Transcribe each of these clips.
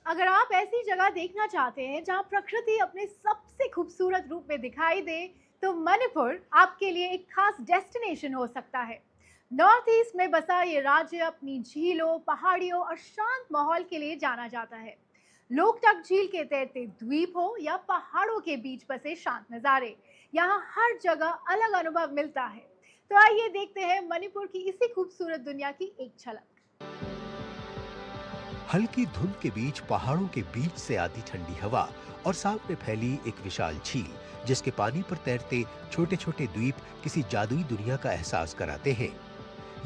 अगर आप ऐसी जगह देखना चाहते हैं जहां प्रकृति अपने सबसे खूबसूरत रूप में दिखाई दे, तो मणिपुर आपके लिए एक खास डेस्टिनेशन हो सकता है। नॉर्थ ईस्ट में बसा ये राज्य अपनी झीलों, पहाड़ियों और शांत माहौल के लिए जाना जाता है। लोकटक झील के तैरते द्वीप हो या पहाड़ों के बीच बसे शांत नज़ारे, यहाँ हर जगह अलग अनुभव मिलता है। तो आइए देखते हैं मणिपुर की इसी खूबसूरत दुनिया की एक झलक। हल्की धुंध के बीच पहाड़ों के बीच से आती ठंडी हवा और सामने फैली एक विशाल झील जिसके पानी पर तैरते छोटे छोटे द्वीप किसी जादुई दुनिया का एहसास कराते हैं।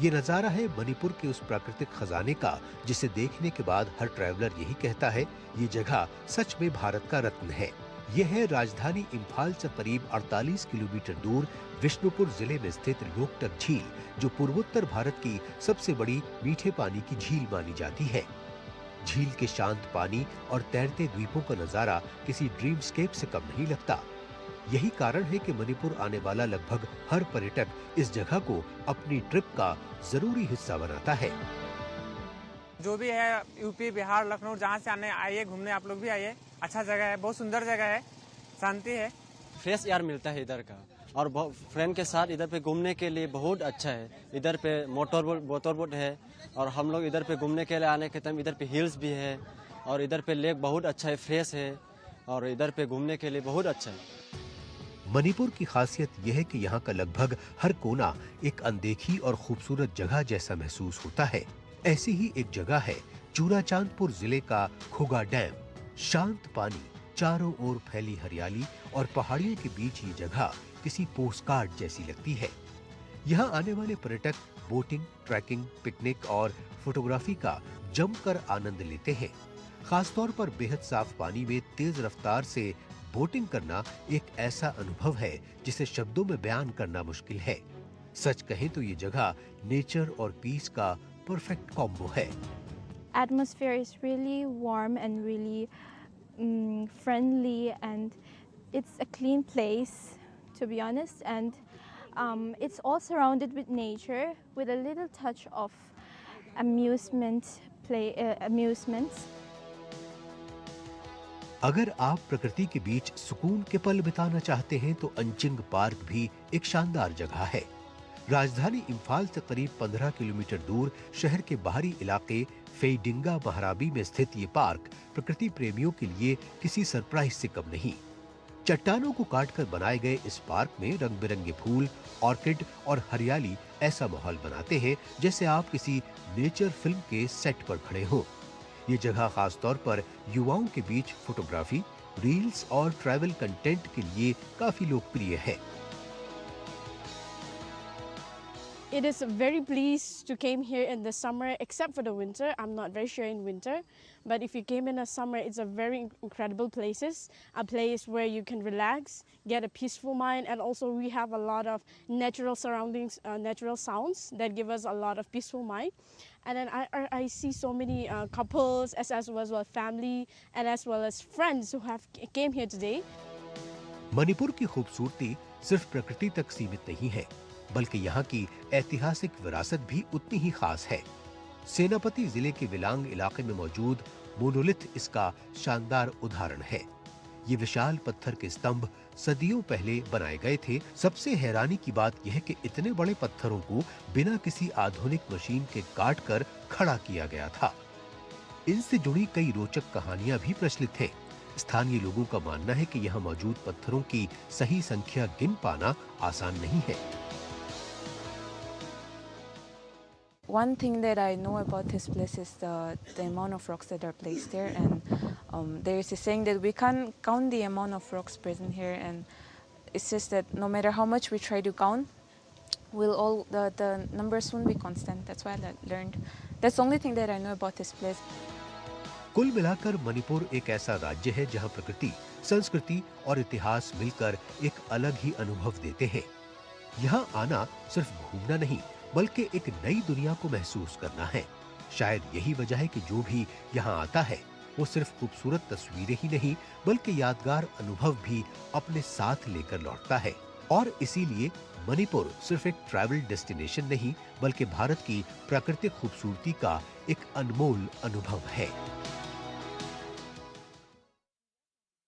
ये नजारा है मणिपुर के उस प्राकृतिक खजाने का जिसे देखने के बाद हर ट्रैवलर यही कहता है, ये जगह सच में भारत का रत्न है। यह है राजधानी इम्फाल से करीब 48 किलोमीटर दूर विष्णुपुर जिले में स्थित लोकटक झील, जो पूर्वोत्तर भारत की सबसे बड़ी मीठे पानी की झील मानी जाती है। झील के शांत पानी और तैरते द्वीपों का नजारा किसी ड्रीमस्केप से कम नहीं लगता। यही कारण है कि मणिपुर आने वाला लगभग हर पर्यटक इस जगह को अपनी ट्रिप का जरूरी हिस्सा बनाता है। जो भी है यूपी, बिहार, लखनऊ, जहाँ से आने आइए घूमने, आप लोग भी आइए। अच्छा जगह है, बहुत सुंदर जगह है, शांति है, फ्रेश एयर मिलता है इधर का। और फ्रेंड के साथ इधर पे घूमने के लिए बहुत अच्छा है। इधर पे मोटर बोट है और हम लोग इधर पे घूमने के लिए आने के टाइम इधर पे हिल्स भी है और इधर पे लेक बहुत अच्छा है, फ्रेश है और इधर पे घूमने के लिए बहुत अच्छा है। मणिपुर की खासियत यह है कि यहाँ का लगभग हर कोना एक अनदेखी और खूबसूरत जगह जैसा महसूस होता है। ऐसी ही एक जगह है चूराचांदपुर जिले का खुगा डैम। शांत पानी, चारों ओर फैली हरियाली और पहाड़ियों के बीच ये जगह किसी पोस्टकार्ड जैसी लगती है। यहाँ आने वाले पर्यटक बोटिंग, ट्रैकिंग, पिकनिक और फोटोग्राफी का जमकर आनंद लेते हैं। खासतौर पर बेहद साफ पानी में तेज रफ्तार से बोटिंग करना एक ऐसा अनुभव है जिसे शब्दों में बयान करना मुश्किल है। सच कहें तो ये जगह नेचर और पीस का परफेक्ट कॉम्बो है। Atmosphere is really warm and really friendly, and it's a clean place, to be honest, and it's all surrounded with nature with a little touch of amusements. अगर आप प्रकृति के बीच सुकून के पल बिताना चाहते हैं तो अंचिंग पार्क भी एक शानदार जगह है। राजधानी इम्फाल से करीब 15 किलोमीटर दूर शहर के बाहरी इलाके फेइडिंगा महाराबी में स्थित ये पार्क प्रकृति प्रेमियों के लिए किसी सरप्राइज से कम नहीं। चट्टानों को काटकर बनाए गए इस पार्क में रंग बिरंगे फूल, ऑर्किड और हरियाली ऐसा माहौल बनाते हैं जैसे आप किसी नेचर फिल्म के सेट पर खड़े हो। ये जगह खास तौर पर युवाओं के बीच फोटोग्राफी, रील्स और ट्रैवल कंटेंट के लिए काफी लोकप्रिय है। It is very pleased to came here in the summer, except for the winter. I'm not very sure in winter, but if you came in the summer, it's a very incredible places, a place where you can relax, get a peaceful mind, and also we have a lot of natural surroundings, natural sounds that give us a lot of peaceful mind. And then I see so many couples as well as family and as well as friends who have came here today. Manipur की खूबसूरती सिर्फ प्रकृति तक सीमित नहीं है, बल्कि यहाँ की ऐतिहासिक विरासत भी उतनी ही खास है। सेनापति जिले के विलांग इलाके में मौजूद मोनोलिथ इसका शानदार उदाहरण है। ये विशाल पत्थर के स्तंभ सदियों पहले बनाए गए थे। सबसे हैरानी की बात यह है कि इतने बड़े पत्थरों को बिना किसी आधुनिक मशीन के काटकर खड़ा किया गया था। इनसे जुड़ी कई रोचक कहानियां भी प्रचलित हैं। स्थानीय लोगों का मानना है कि यहाँ मौजूद पत्थरों की सही संख्या गिन पाना आसान नहीं है। One thing that I know about this place is the amount of rocks that are placed there, and there is a saying that we can't count the amount of rocks present here, and it's just that no matter how much we try to count, the numbers won't be constant. That's why I learned. That's the only thing that I know about this place. कुल मिलाकर मणिपुर एक ऐसा राज्य है जहाँ प्रकृति, संस्कृति और इतिहास मिलकर एक अलग ही अनुभव देते हैं। यहाँ आना सिर्फ घूमना नहीं, बल्कि एक नई दुनिया को महसूस करना है। शायद यही वजह है कि जो भी यहाँ आता है वो सिर्फ खूबसूरत तस्वीरें ही नहीं, बल्कि यादगार अनुभव भी अपने साथ लेकर लौटता है। और इसीलिए मणिपुर सिर्फ एक ट्रैवल डेस्टिनेशन नहीं, बल्कि भारत की प्राकृतिक खूबसूरती का एक अनमोल अनुभव है।